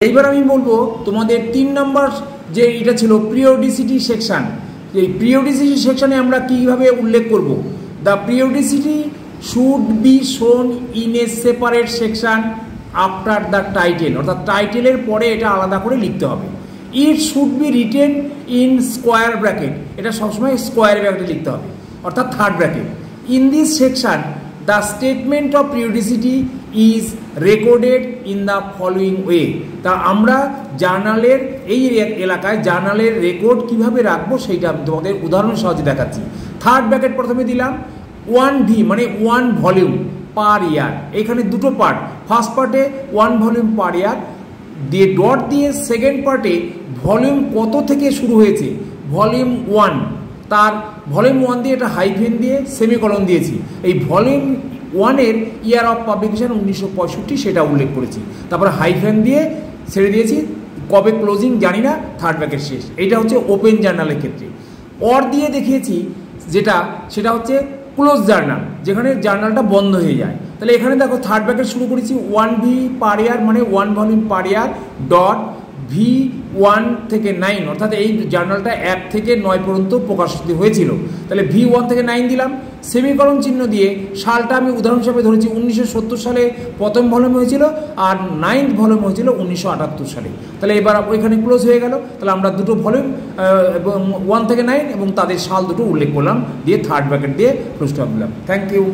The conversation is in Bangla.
এইবার আমি বলবো তোমাদের 3 নম্বর যে এটা ছিল পিরিয়ডিসিটি সেকশন। এই পিরিয়ডিসিটি সেকশনে আমরা কিভাবে উল্লেখ করব, দ্য পিরিয়ডিসিটি শুড বি শোন in a separate section after the title, অর্থাৎ টাইটেলের পরে এটা আলাদা করে লিখতে হবে। It should be written in square bracket, এটা সবসময় স্কোয়ার ব্র্যাকেটে লিখতে হবে, অর্থাৎ third bracket. In this section the statement of periodicity is recorded in the following way. তা আমরা জার্নালের এই এলাকায় জার্নালের রেকর্ড কিভাবে রাখবো সেইটা আমি তোমাদের উদাহরণের সাহায্যে দেখাচ্ছি। থার্ড ব্র্যাকেট প্রথমে দিলাম 1V মানে 1 ভলিউম পার ইয়ার, এখানে দুটো পার্ট, ফার্স্ট পার্টে 1 ভলিউম পার ইয়ার দিয়ে ডট দিয়ে সেকেন্ড পার্টে ভলিউম কত থেকে শুরু হয়েছে ভলিউম 1, তার ভলিউম 1 দিয়ে এটা হাইফেন দিয়ে সেমিকলন দিয়েছি। এই ভলিউম 1-এর ইয়ার অফ পাবলিকেশন 1965 সেটা উল্লেখ করেছি, তারপরে হাইফেন দিয়ে ছেড়ে দিয়েছি, কবে ক্লোজিং জানি না, থার্ড ব্র্যাকেট শেষ। এটা হচ্ছে ওপেন জার্নালের ক্ষেত্রে। অর দিয়ে দেখিয়েছি যেটা, সেটা হচ্ছে ক্লোজ জার্নাল, যেখানে জার্নালটা বন্ধ হয়ে যায়। তাহলে এখানে দেখো থার্ড ব্র্যাকেট শুরু করেছি 1V পার ইয়ার মানে 1 ভলিউম পার ইয়ার ডট V1 থেকে 9, অর্থাৎ এই জার্নালটা 1 থেকে 9 পর্যন্ত প্রকাশিত হয়েছিল। তাহলে V1 থেকে 9 দিলাম, সেমিকলন চিহ্ন দিয়ে সালটা আমি উদাহরণ হিসাবে ধরেছি 1970 সালে প্রথম ভলিউম হয়েছিল, আর 9th ভলিউম হয়েছিল 1978 সালে। তাহলে এবার ওইখানে ক্লোজ হয়ে গেল। তাহলে আমরা দুটো ভলিউম 1 থেকে 9 এবং তাদের সাল দুটো উল্লেখ করলাম, দিয়ে থার্ড ব্র্যাকেট দিয়ে ক্লোজ দিলাম। Thank you.